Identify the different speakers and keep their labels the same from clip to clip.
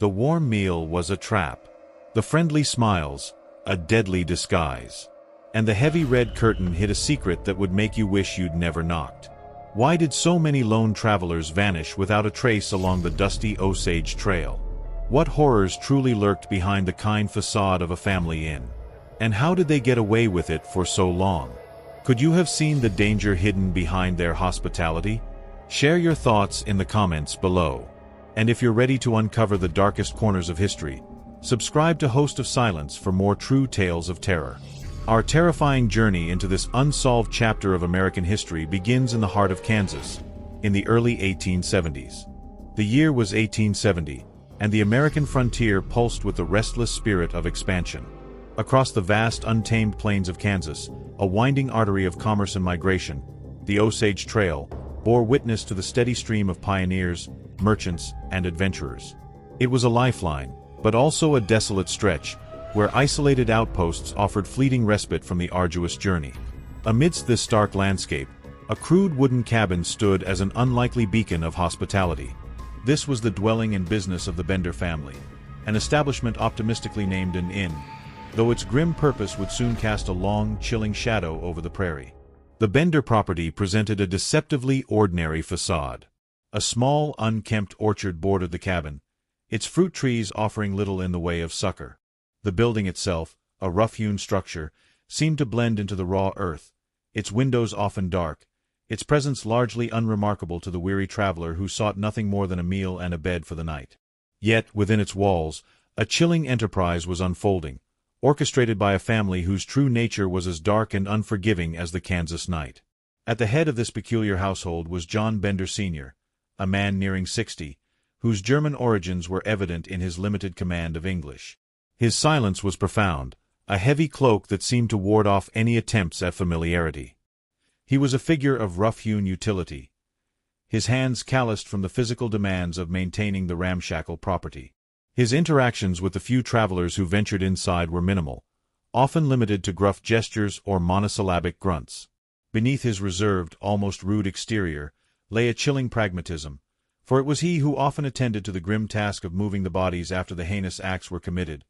Speaker 1: The warm meal was a trap. The friendly smiles, a deadly disguise. And the heavy red curtain hid a secret that would make you wish you'd never knocked. Why did so many lone travelers vanish without a trace along the dusty Osage Trail? What horrors truly lurked behind the kind facade of a family inn? And how did they get away with it for so long? Could you have seen the danger hidden behind their hospitality? Share your thoughts in the comments below. And if you're ready to uncover the darkest corners of history, subscribe to Host of Silence for more true tales of terror. Our terrifying journey into this unsolved chapter of American history begins in the heart of Kansas, in the early 1870s. The year was 1870, and the American frontier pulsed with the restless spirit of expansion. Across the vast, untamed plains of Kansas, a winding artery of commerce and migration, the Osage Trail, bore witness to the steady stream of pioneers, merchants, and adventurers. It was a lifeline, but also a desolate stretch, where isolated outposts offered fleeting respite from the arduous journey. Amidst this stark landscape, a crude wooden cabin stood as an unlikely beacon of hospitality. This was the dwelling and business of the Bender family, an establishment optimistically named an inn, though its grim purpose would soon cast a long, chilling shadow over the prairie. The Bender property presented a deceptively ordinary facade. A small, unkempt orchard bordered the cabin, its fruit trees offering little in the way of succor. The building itself, a rough-hewn structure, seemed to blend into the raw earth, its windows often dark, its presence largely unremarkable to the weary traveler who sought nothing more than a meal and a bed for the night. Yet, within its walls, a chilling enterprise was unfolding, orchestrated by a family whose true nature was as dark and unforgiving as the Kansas night. At the head of this peculiar household was John Bender Sr., a man nearing 60, whose German origins were evident in his limited command of English. His silence was profound, a heavy cloak that seemed to ward off any attempts at familiarity. He was a figure of rough-hewn utility, his hands calloused from the physical demands of maintaining the ramshackle property. His interactions with the few travelers who ventured inside were minimal, often limited to gruff gestures or monosyllabic grunts. Beneath his reserved, almost rude exterior, lay a chilling pragmatism, for it was he who often attended to the grim task of moving the bodies after the heinous acts were committed,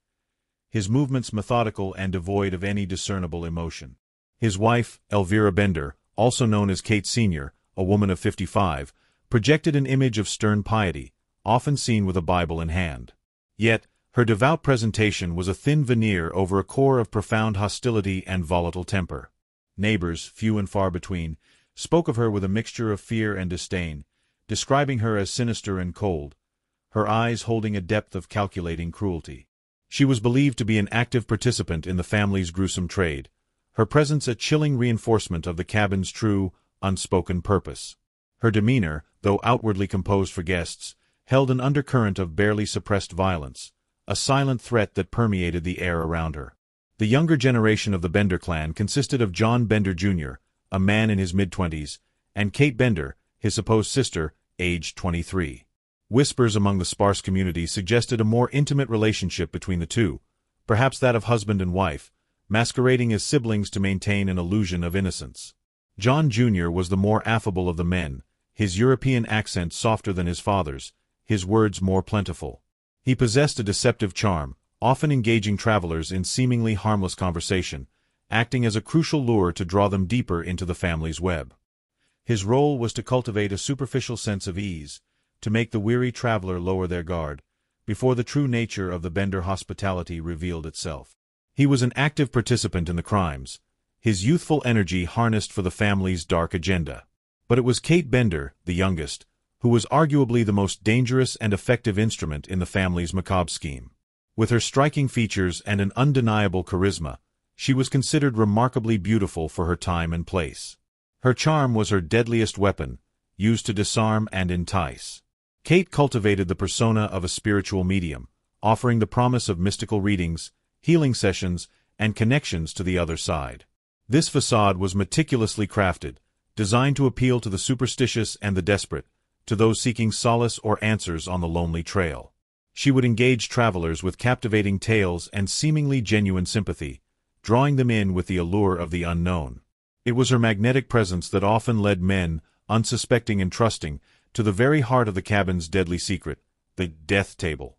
Speaker 1: his movements methodical and devoid of any discernible emotion. His wife, Elvira Bender, also known as Kate Sr., a woman of 55, projected an image of stern piety, often seen with a Bible in hand. Yet, her devout presentation was a thin veneer over a core of profound hostility and volatile temper. Neighbors, few and far between, spoke of her with a mixture of fear and disdain, describing her as sinister and cold, her eyes holding a depth of calculating cruelty. She was believed to be an active participant in the family's gruesome trade, her presence a chilling reinforcement of the cabin's true, unspoken purpose. Her demeanor, though outwardly composed for guests, held an undercurrent of barely suppressed violence, a silent threat that permeated the air around her. The younger generation of the Bender clan consisted of John Bender Jr., a man in his mid-20s, and Kate Bender, his supposed sister, aged 23. Whispers among the sparse community suggested a more intimate relationship between the two, perhaps that of husband and wife, masquerading as siblings to maintain an illusion of innocence. John Jr. was the more affable of the men, his European accent softer than his father's, his words more plentiful. He possessed a deceptive charm, often engaging travelers in seemingly harmless conversation, acting as a crucial lure to draw them deeper into the family's web. His role was to cultivate a superficial sense of ease, to make the weary traveler lower their guard, before the true nature of the Bender hospitality revealed itself. He was an active participant in the crimes, his youthful energy harnessed for the family's dark agenda. But it was Kate Bender, the youngest, who was arguably the most dangerous and effective instrument in the family's macabre scheme. With her striking features and an undeniable charisma, she was considered remarkably beautiful for her time and place. Her charm was her deadliest weapon, used to disarm and entice. Kate cultivated the persona of a spiritual medium, offering the promise of mystical readings, healing sessions, and connections to the other side. This facade was meticulously crafted, designed to appeal to the superstitious and the desperate, to those seeking solace or answers on the lonely trail. She would engage travelers with captivating tales and seemingly genuine sympathy, drawing them in with the allure of the unknown. It was her magnetic presence that often led men, unsuspecting and trusting, to the very heart of the cabin's deadly secret, the death table.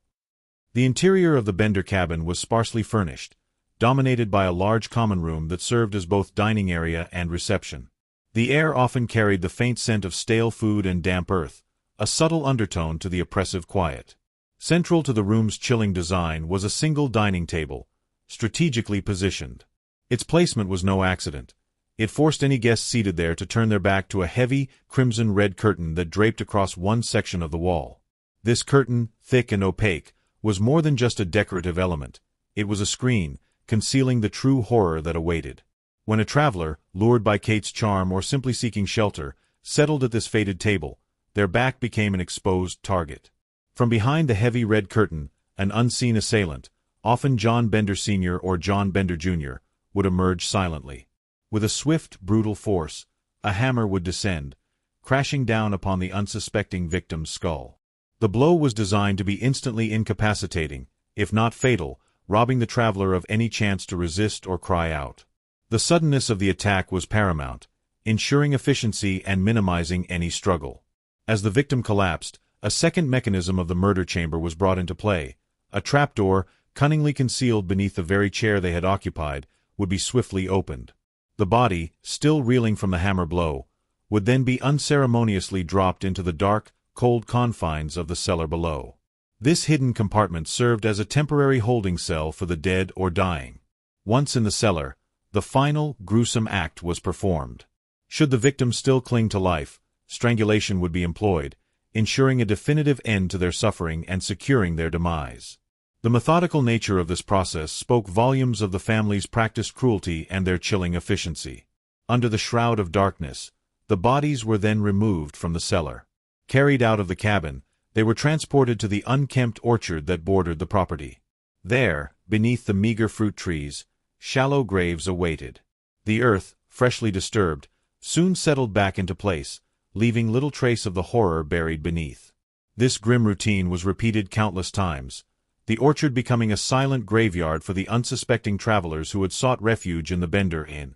Speaker 1: The interior of the Bender cabin was sparsely furnished, dominated by a large common room that served as both dining area and reception. The air often carried the faint scent of stale food and damp earth, a subtle undertone to the oppressive quiet. Central to the room's chilling design was a single dining table, strategically positioned. Its placement was no accident. It forced any guest seated there to turn their back to a heavy, crimson-red curtain that draped across one section of the wall. This curtain, thick and opaque, was more than just a decorative element. It was a screen, concealing the true horror that awaited. When a traveler, lured by Kate's charm or simply seeking shelter, settled at this fated table, their back became an exposed target. From behind the heavy red curtain, an unseen assailant, often John Bender Sr. or John Bender Jr., would emerge silently. With a swift, brutal force, a hammer would descend, crashing down upon the unsuspecting victim's skull. The blow was designed to be instantly incapacitating, if not fatal, robbing the traveler of any chance to resist or cry out. The suddenness of the attack was paramount, ensuring efficiency and minimizing any struggle. As the victim collapsed, a second mechanism of the murder chamber was brought into play. A trapdoor, cunningly concealed beneath the very chair they had occupied, would be swiftly opened. The body, still reeling from the hammer blow, would then be unceremoniously dropped into the dark, cold confines of the cellar below. This hidden compartment served as a temporary holding cell for the dead or dying. Once in the cellar, the final, gruesome act was performed. Should the victim still cling to life, strangulation would be employed, ensuring a definitive end to their suffering and securing their demise. The methodical nature of this process spoke volumes of the family's practiced cruelty and their chilling efficiency. Under the shroud of darkness, the bodies were then removed from the cellar. Carried out of the cabin, they were transported to the unkempt orchard that bordered the property. There, beneath the meager fruit trees, shallow graves awaited. The earth, freshly disturbed, soon settled back into place, leaving little trace of the horror buried beneath. This grim routine was repeated countless times, the orchard becoming a silent graveyard for the unsuspecting travelers who had sought refuge in the Bender Inn.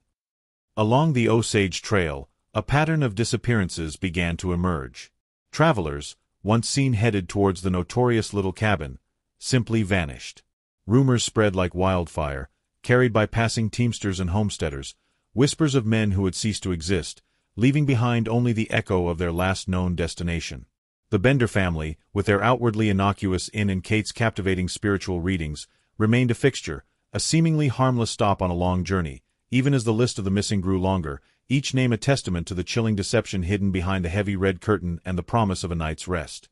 Speaker 1: Along the Osage Trail, a pattern of disappearances began to emerge. Travelers, once seen headed towards the notorious little cabin, simply vanished. Rumors spread like wildfire, carried by passing teamsters and homesteaders, whispers of men who had ceased to exist, leaving behind only the echo of their last known destination. The Bender family, with their outwardly innocuous inn and Kate's captivating spiritual readings, remained a fixture, a seemingly harmless stop on a long journey. Even as the list of the missing grew longer, each name a testament to the chilling deception hidden behind the heavy red curtain and the promise of a night's rest.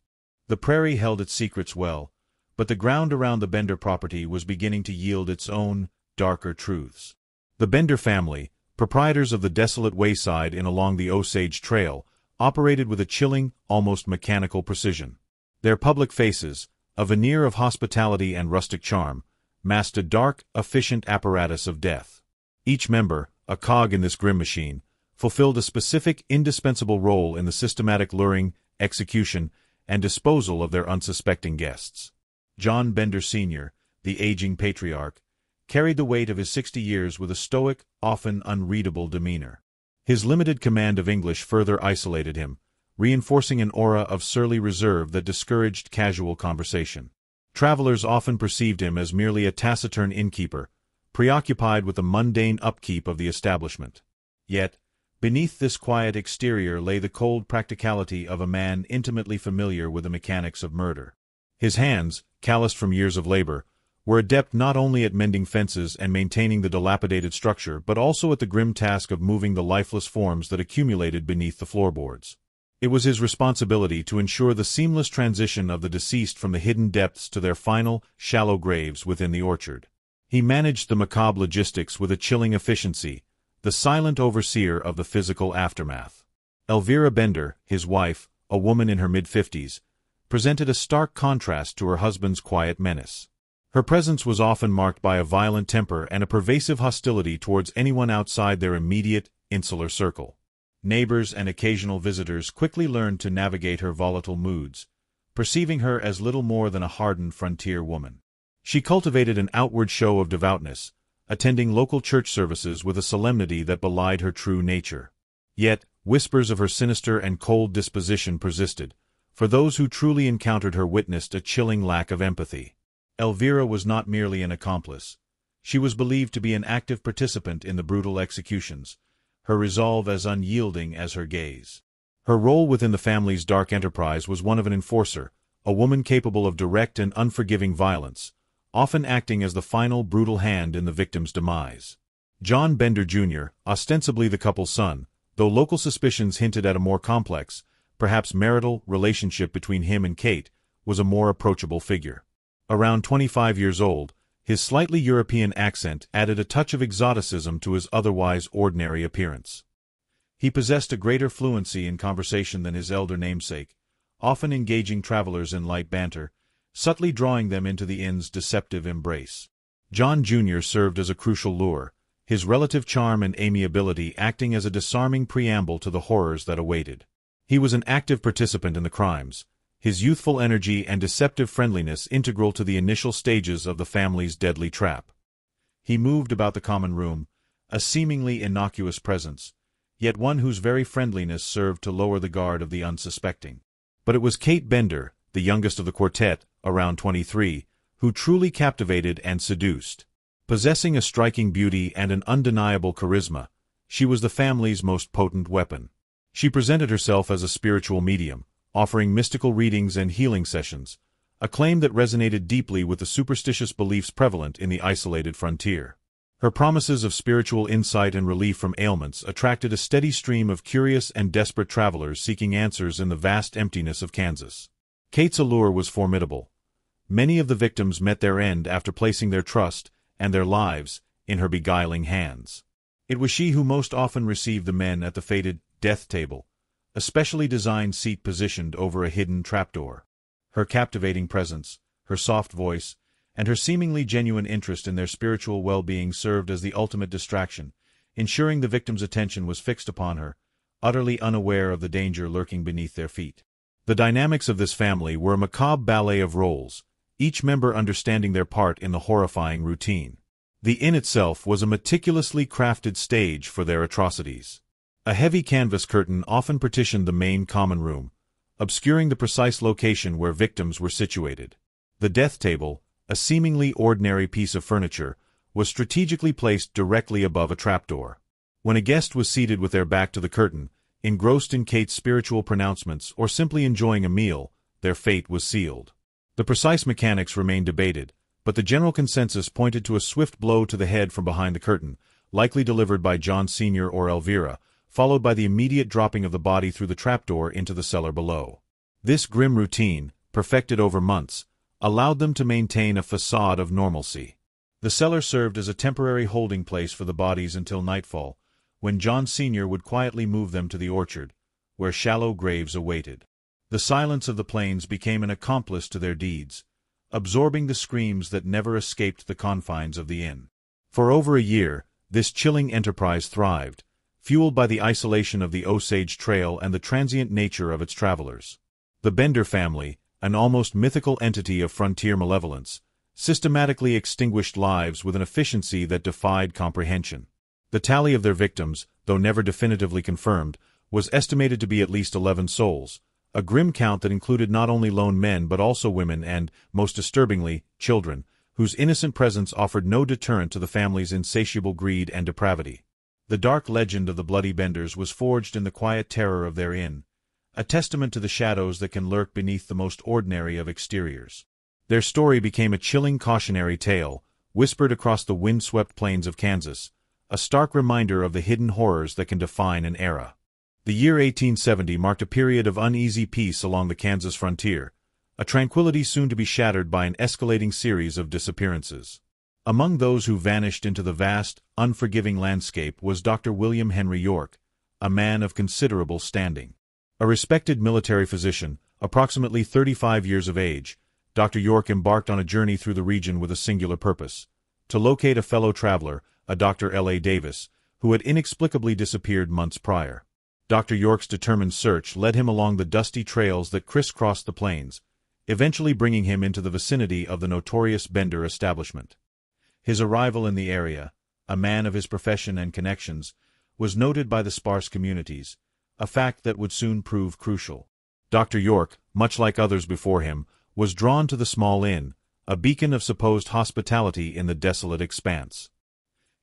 Speaker 1: The prairie held its secrets well, but the ground around the Bender property was beginning to yield its own, darker truths. The Bender family, proprietors of the desolate wayside inn along the Osage Trail, operated with a chilling, almost mechanical precision. Their public faces, a veneer of hospitality and rustic charm, masked a dark, efficient apparatus of death. Each member, a cog in this grim machine, fulfilled a specific, indispensable role in the systematic luring, execution, and disposal of their unsuspecting guests. John Bender Sr., the aging patriarch, carried the weight of his 60 years with a stoic, often unreadable demeanor. His limited command of English further isolated him, reinforcing an aura of surly reserve that discouraged casual conversation. Travelers often perceived him as merely a taciturn innkeeper, preoccupied with the mundane upkeep of the establishment. Yet, beneath this quiet exterior lay the cold practicality of a man intimately familiar with the mechanics of murder. His hands, calloused from years of labor, were adept not only at mending fences and maintaining the dilapidated structure but also at the grim task of moving the lifeless forms that accumulated beneath the floorboards. It was his responsibility to ensure the seamless transition of the deceased from the hidden depths to their final, shallow graves within the orchard. He managed the macabre logistics with a chilling efficiency, the silent overseer of the physical aftermath. Elvira Bender, his wife, a woman in her mid-50s, presented a stark contrast to her husband's quiet menace. Her presence was often marked by a violent temper and a pervasive hostility towards anyone outside their immediate, insular circle. Neighbors and occasional visitors quickly learned to navigate her volatile moods, perceiving her as little more than a hardened frontier woman. She cultivated an outward show of devoutness, attending local church services with a solemnity that belied her true nature. Yet, whispers of her sinister and cold disposition persisted, for those who truly encountered her witnessed a chilling lack of empathy. Elvira was not merely an accomplice. She was believed to be an active participant in the brutal executions, her resolve as unyielding as her gaze. Her role within the family's dark enterprise was one of an enforcer, a woman capable of direct and unforgiving violence, often acting as the final brutal hand in the victim's demise. John Bender Jr., ostensibly the couple's son, though local suspicions hinted at a more complex, perhaps marital, relationship between him and Kate, was a more approachable figure. Around 25 years old, his slightly European accent added a touch of exoticism to his otherwise ordinary appearance. He possessed a greater fluency in conversation than his elder namesake, often engaging travelers in light banter, subtly drawing them into the inn's deceptive embrace. John Jr. served as a crucial lure, his relative charm and amiability acting as a disarming preamble to the horrors that awaited. He was an active participant in the crimes, his youthful energy and deceptive friendliness integral to the initial stages of the family's deadly trap. He moved about the common room, a seemingly innocuous presence, yet one whose very friendliness served to lower the guard of the unsuspecting. But it was Kate Bender, the youngest of the quartet, around 23, who truly captivated and seduced. Possessing a striking beauty and an undeniable charisma, she was the family's most potent weapon. She presented herself as a spiritual medium, offering mystical readings and healing sessions, a claim that resonated deeply with the superstitious beliefs prevalent in the isolated frontier. Her promises of spiritual insight and relief from ailments attracted a steady stream of curious and desperate travelers seeking answers in the vast emptiness of Kansas. Kate's allure was formidable. Many of the victims met their end after placing their trust and their lives in her beguiling hands. It was she who most often received the men at the fated death table, a specially designed seat positioned over a hidden trapdoor. Her captivating presence, her soft voice, and her seemingly genuine interest in their spiritual well-being served as the ultimate distraction, ensuring the victim's attention was fixed upon her, utterly unaware of the danger lurking beneath their feet. The dynamics of this family were a macabre ballet of roles, each member understanding their part in the horrifying routine. The inn itself was a meticulously crafted stage for their atrocities. A heavy canvas curtain often partitioned the main common room, obscuring the precise location where victims were situated. The death table, a seemingly ordinary piece of furniture, was strategically placed directly above a trapdoor. When a guest was seated with their back to the curtain, engrossed in Kate's spiritual pronouncements or simply enjoying a meal, their fate was sealed. The precise mechanics remained debated, but the general consensus pointed to a swift blow to the head from behind the curtain, likely delivered by John Sr. or Elvira, followed by the immediate dropping of the body through the trapdoor into the cellar below. This grim routine, perfected over months, allowed them to maintain a facade of normalcy. The cellar served as a temporary holding place for the bodies until nightfall, when John Sr. would quietly move them to the orchard, where shallow graves awaited. The silence of the plains became an accomplice to their deeds, absorbing the screams that never escaped the confines of the inn. For over a year, this chilling enterprise thrived, fueled by the isolation of the Osage Trail and the transient nature of its travelers. The Bender family, an almost mythical entity of frontier malevolence, systematically extinguished lives with an efficiency that defied comprehension. The tally of their victims, though never definitively confirmed, was estimated to be at least 11 souls, a grim count that included not only lone men but also women and, most disturbingly, children, whose innocent presence offered no deterrent to the family's insatiable greed and depravity. The dark legend of the Bloody Benders was forged in the quiet terror of their inn, a testament to the shadows that can lurk beneath the most ordinary of exteriors. Their story became a chilling cautionary tale, whispered across the wind-swept plains of Kansas, a stark reminder of the hidden horrors that can define an era. The year 1870 marked a period of uneasy peace along the Kansas frontier, a tranquility soon to be shattered by an escalating series of disappearances. Among those who vanished into the vast, unforgiving landscape was Dr. William Henry York, a man of considerable standing. A respected military physician, approximately 35 years of age, Dr. York embarked on a journey through the region with a singular purpose: to locate a fellow traveler, a Dr. L.A. Davis, who had inexplicably disappeared months prior. Dr. York's determined search led him along the dusty trails that crisscrossed the plains, eventually bringing him into the vicinity of the notorious Bender establishment. His arrival in the area, a man of his profession and connections, was noted by the sparse communities, a fact that would soon prove crucial. Dr. York, much like others before him, was drawn to the small inn, a beacon of supposed hospitality in the desolate expanse.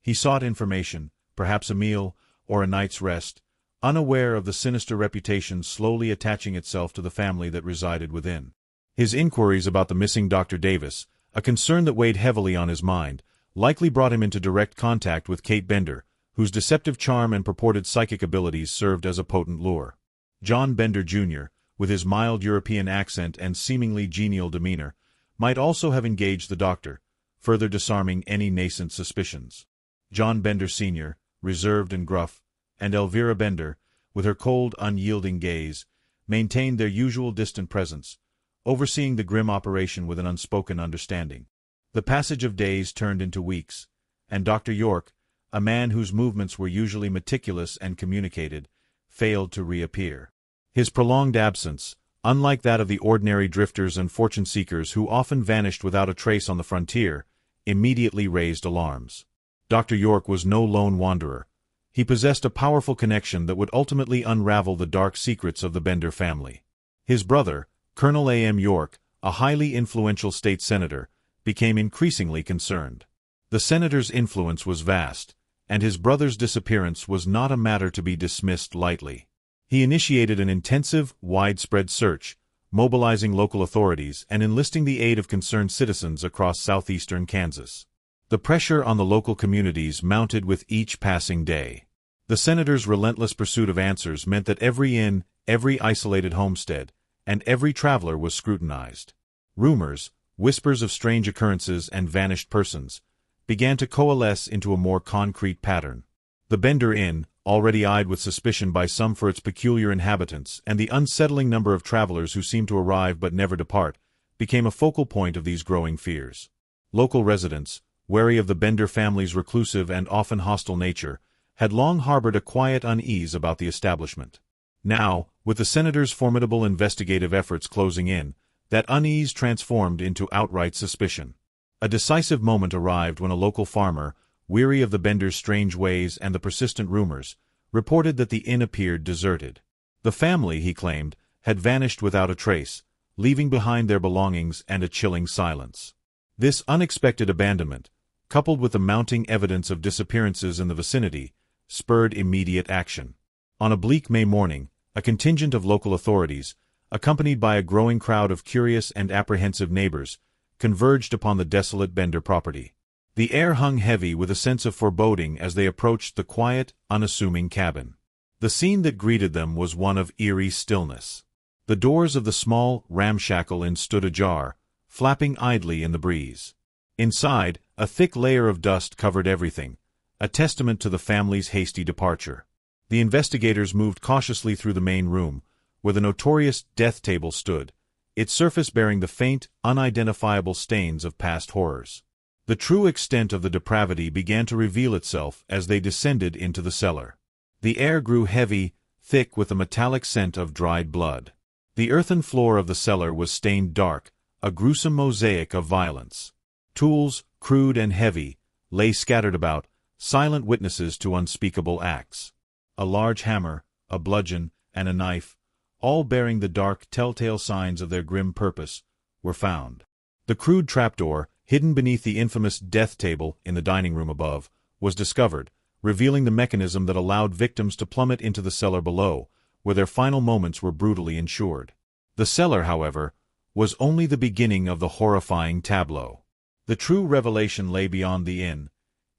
Speaker 1: He sought information, perhaps a meal, or a night's rest, unaware of the sinister reputation slowly attaching itself to the family that resided within. His inquiries about the missing Dr. Davis, a concern that weighed heavily on his mind, likely brought him into direct contact with Kate Bender, whose deceptive charm and purported psychic abilities served as a potent lure. John Bender, Jr., with his mild European accent and seemingly genial demeanor, might also have engaged the doctor, further disarming any nascent suspicions. John Bender, Sr., reserved and gruff, and Elvira Bender, with her cold, unyielding gaze, maintained their usual distant presence, overseeing the grim operation with an unspoken understanding. The passage of days turned into weeks, and Dr. York, a man whose movements were usually meticulous and communicated, failed to reappear. His prolonged absence, unlike that of the ordinary drifters and fortune-seekers who often vanished without a trace on the frontier, immediately raised alarms. Dr. York was no lone wanderer. He possessed a powerful connection that would ultimately unravel the dark secrets of the Bender family. His brother, Colonel A.M. York, a highly influential state senator, became increasingly concerned. The senator's influence was vast, and his brother's disappearance was not a matter to be dismissed lightly. He initiated an intensive, widespread search, mobilizing local authorities and enlisting the aid of concerned citizens across southeastern Kansas. The pressure on the local communities mounted with each passing day. The senator's relentless pursuit of answers meant that every inn, every isolated homestead, and every traveler was scrutinized. Rumors, whispers of strange occurrences and vanished persons, began to coalesce into a more concrete pattern. The Bender Inn, already eyed with suspicion by some for its peculiar inhabitants and the unsettling number of travelers who seemed to arrive but never depart, became a focal point of these growing fears. Local residents, wary of the Bender family's reclusive and often hostile nature, had long harbored a quiet unease about the establishment. Now, with the senator's formidable investigative efforts closing in, that unease transformed into outright suspicion. A decisive moment arrived when a local farmer, weary of the Benders' strange ways and the persistent rumors, reported that the inn appeared deserted. The family, he claimed, had vanished without a trace, leaving behind their belongings and a chilling silence. This unexpected abandonment, coupled with the mounting evidence of disappearances in the vicinity, spurred immediate action. On a bleak May morning, a contingent of local authorities, accompanied by a growing crowd of curious and apprehensive neighbors, converged upon the desolate Bender property. The air hung heavy with a sense of foreboding as they approached the quiet, unassuming cabin. The scene that greeted them was one of eerie stillness. The doors of the small, ramshackle inn stood ajar, flapping idly in the breeze. Inside, a thick layer of dust covered everything, a testament to the family's hasty departure. The investigators moved cautiously through the main room, where the notorious death table stood, its surface bearing the faint, unidentifiable stains of past horrors. The true extent of the depravity began to reveal itself as they descended into the cellar. The air grew heavy, thick with a metallic scent of dried blood. The earthen floor of the cellar was stained dark, a gruesome mosaic of violence. Tools, crude and heavy, lay scattered about, silent witnesses to unspeakable acts. A large hammer, a bludgeon, and a knife, all bearing the dark, telltale signs of their grim purpose, were found. The crude trapdoor, hidden beneath the infamous death table in the dining room above, was discovered, revealing the mechanism that allowed victims to plummet into the cellar below, where their final moments were brutally ensured. The cellar, however, was only the beginning of the horrifying tableau. The true revelation lay beyond the inn,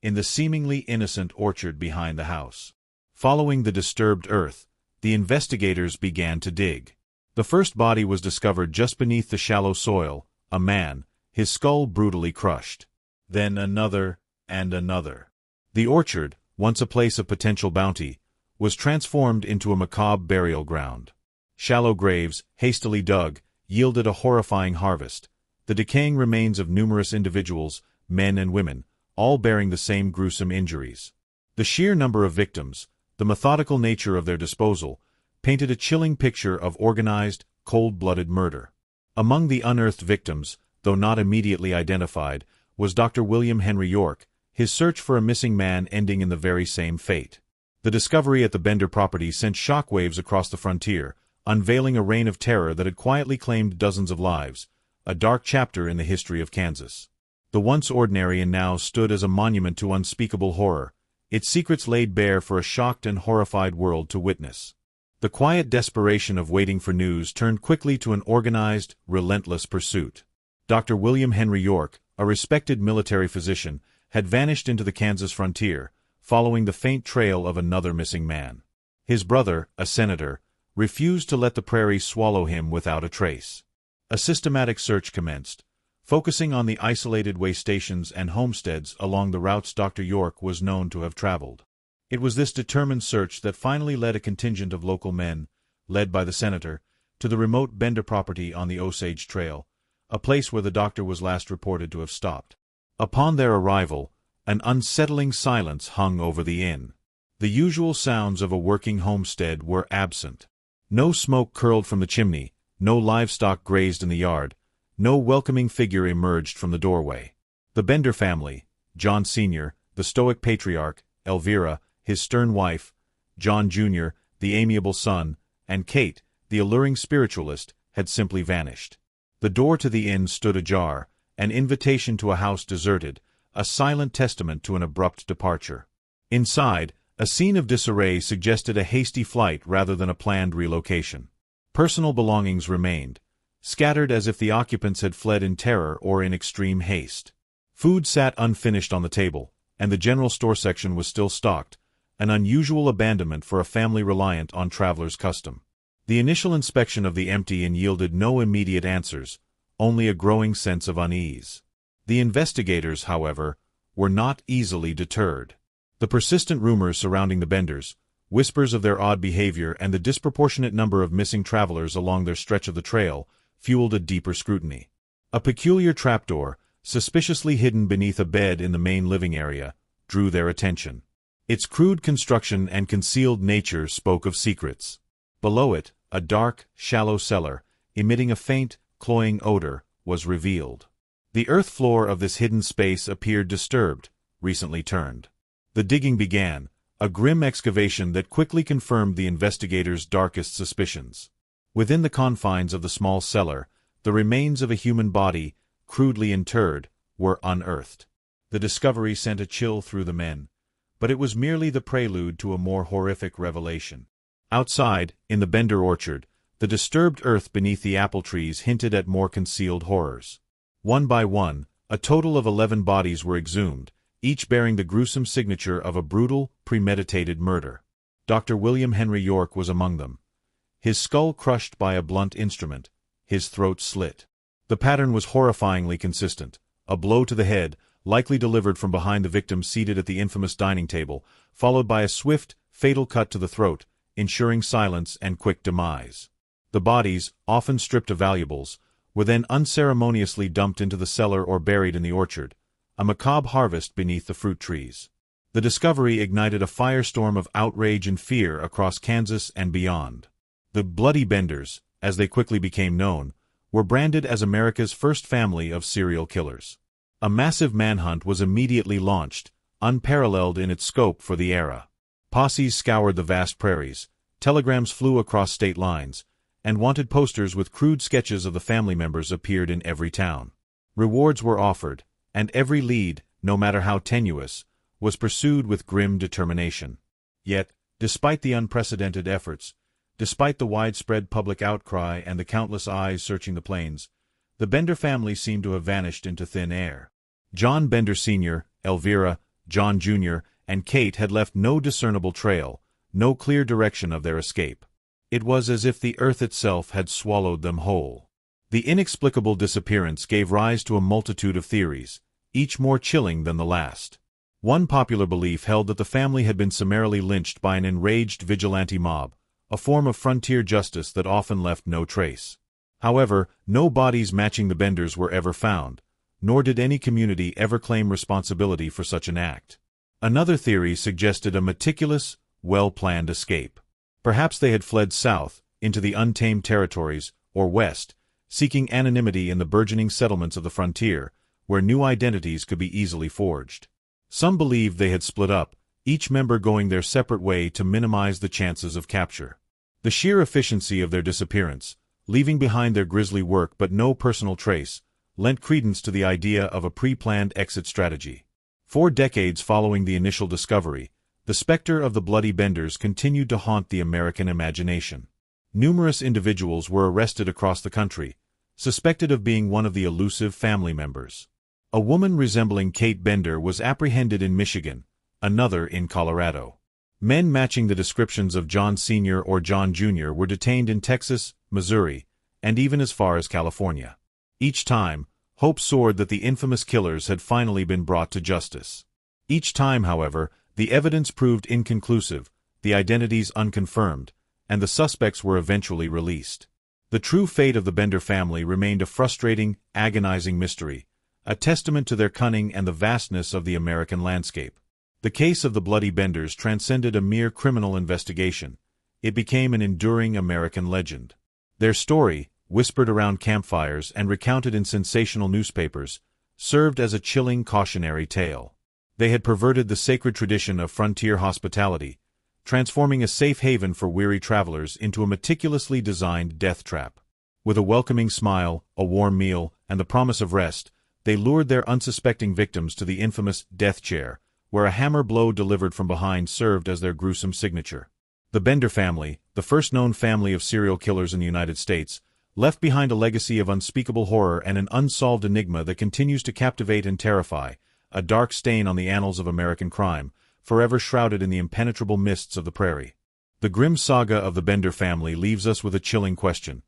Speaker 1: in the seemingly innocent orchard behind the house. Following the disturbed earth, the investigators began to dig. The first body was discovered just beneath the shallow soil, a man, his skull brutally crushed. Then another, and another. The orchard, once a place of potential bounty, was transformed into a macabre burial ground. Shallow graves, hastily dug, yielded a horrifying harvest, the decaying remains of numerous individuals, men and women, all bearing the same gruesome injuries. The sheer number of victims, the methodical nature of their disposal, painted a chilling picture of organized, cold-blooded murder. Among the unearthed victims, though not immediately identified, was Dr. William Henry York, his search for a missing man ending in the very same fate. The discovery at the Bender property sent shockwaves across the frontier, unveiling a reign of terror that had quietly claimed dozens of lives, a dark chapter in the history of Kansas. The once ordinary and now stood as a monument to unspeakable horror, its secrets laid bare for a shocked and horrified world to witness. The quiet desperation of waiting for news turned quickly to an organized, relentless pursuit. Dr. William Henry York, a respected military physician, had vanished into the Kansas frontier, following the faint trail of another missing man. His brother, a senator, refused to let the prairie swallow him without a trace. A systematic search commenced, focusing on the isolated way stations and homesteads along the routes Dr. York was known to have traveled. It was this determined search that finally led a contingent of local men, led by the senator, to the remote Bender property on the Osage Trail, a place where the doctor was last reported to have stopped. Upon their arrival, an unsettling silence hung over the inn. The usual sounds of a working homestead were absent. No smoke curled from the chimney, no livestock grazed in the yard, no welcoming figure emerged from the doorway. The Bender family, John Sr., the stoic patriarch, Elvira, his stern wife, John Jr., the amiable son, and Kate, the alluring spiritualist, had simply vanished. The door to the inn stood ajar, an invitation to a house deserted, a silent testament to an abrupt departure. Inside, a scene of disarray suggested a hasty flight rather than a planned relocation. Personal belongings remained, scattered as if the occupants had fled in terror or in extreme haste. Food sat unfinished on the table, and the general store section was still stocked, an unusual abandonment for a family reliant on travelers' custom. The initial inspection of the empty inn yielded no immediate answers, only a growing sense of unease. The investigators, however, were not easily deterred. The persistent rumors surrounding the Benders, whispers of their odd behavior and the disproportionate number of missing travelers along their stretch of the trail, fueled a deeper scrutiny. A peculiar trapdoor, suspiciously hidden beneath a bed in the main living area, drew their attention. Its crude construction and concealed nature spoke of secrets. Below it, a dark, shallow cellar, emitting a faint, cloying odor, was revealed. The earth floor of this hidden space appeared disturbed, recently turned. The digging began, a grim excavation that quickly confirmed the investigators' darkest suspicions. Within the confines of the small cellar, the remains of a human body, crudely interred, were unearthed. The discovery sent a chill through the men, but it was merely the prelude to a more horrific revelation. Outside, in the Bender orchard, the disturbed earth beneath the apple trees hinted at more concealed horrors. One by one, a total of 11 bodies were exhumed, each bearing the gruesome signature of a brutal, premeditated murder. Dr. William Henry York was among them. His skull crushed by a blunt instrument, his throat slit. The pattern was horrifyingly consistent, a blow to the head, likely delivered from behind the victim seated at the infamous dining table, followed by a swift, fatal cut to the throat, ensuring silence and quick demise. The bodies, often stripped of valuables, were then unceremoniously dumped into the cellar or buried in the orchard, a macabre harvest beneath the fruit trees. The discovery ignited a firestorm of outrage and fear across Kansas and beyond. The Bloody Benders, as they quickly became known, were branded as America's first family of serial killers. A massive manhunt was immediately launched, unparalleled in its scope for the era. Posses scoured the vast prairies, telegrams flew across state lines, and wanted posters with crude sketches of the family members appeared in every town. Rewards were offered, and every lead, no matter how tenuous, was pursued with grim determination. Yet, despite the unprecedented efforts, despite the widespread public outcry and the countless eyes searching the plains, the Bender family seemed to have vanished into thin air. John Bender Sr., Elvira, John Jr., and Kate had left no discernible trail, no clear direction of their escape. It was as if the earth itself had swallowed them whole. The inexplicable disappearance gave rise to a multitude of theories, each more chilling than the last. One popular belief held that the family had been summarily lynched by an enraged vigilante mob, a form of frontier justice that often left no trace. However, no bodies matching the Benders were ever found, nor did any community ever claim responsibility for such an act. Another theory suggested a meticulous, well-planned escape. Perhaps they had fled south, into the untamed territories, or west, seeking anonymity in the burgeoning settlements of the frontier, where new identities could be easily forged. Some believed they had split up, each member going their separate way to minimize the chances of capture. The sheer efficiency of their disappearance, leaving behind their grisly work but no personal trace, lent credence to the idea of a pre-planned exit strategy. 4 decades following the initial discovery, the specter of the Bloody Benders continued to haunt the American imagination. Numerous individuals were arrested across the country, suspected of being one of the elusive family members. A woman resembling Kate Bender was apprehended in Michigan, another in Colorado. Men matching the descriptions of John Sr. or John Jr. were detained in Texas, Missouri, and even as far as California. Each time, hope soared that the infamous killers had finally been brought to justice. Each time, however, the evidence proved inconclusive, the identities unconfirmed, and the suspects were eventually released. The true fate of the Bender family remained a frustrating, agonizing mystery, a testament to their cunning and the vastness of the American landscape. The case of the Bloody Benders transcended a mere criminal investigation. It became an enduring American legend. Their story, whispered around campfires and recounted in sensational newspapers, served as a chilling cautionary tale. They had perverted the sacred tradition of frontier hospitality, transforming a safe haven for weary travelers into a meticulously designed death trap. With a welcoming smile, a warm meal, and the promise of rest, they lured their unsuspecting victims to the infamous death chair, where a hammer blow delivered from behind served as their gruesome signature. The Bender family, the first known family of serial killers in the United States, left behind a legacy of unspeakable horror and an unsolved enigma that continues to captivate and terrify, a dark stain on the annals of American crime, forever shrouded in the impenetrable mists of the prairie. The grim saga of the Bender family leaves us with a chilling question.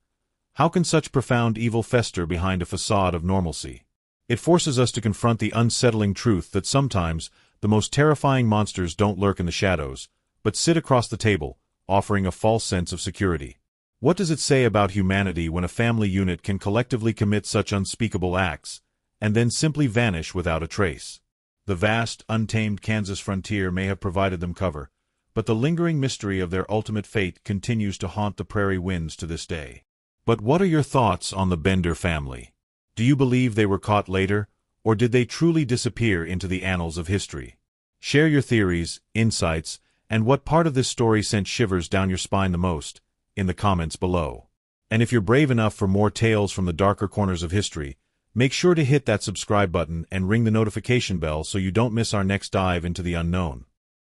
Speaker 1: How can such profound evil fester behind a facade of normalcy? It forces us to confront the unsettling truth that sometimes the most terrifying monsters don't lurk in the shadows, but sit across the table, offering a false sense of security. What does it say about humanity when a family unit can collectively commit such unspeakable acts, and then simply vanish without a trace? The vast, untamed Kansas frontier may have provided them cover, but the lingering mystery of their ultimate fate continues to haunt the prairie winds to this day. But what are your thoughts on the Bender family? Do you believe they were caught later, or did they truly disappear into the annals of history? Share your theories, insights, and what part of this story sent shivers down your spine the most, in the comments below. And if you're brave enough for more tales from the darker corners of history, make sure to hit that subscribe button and ring the notification bell so you don't miss our next dive into the unknown.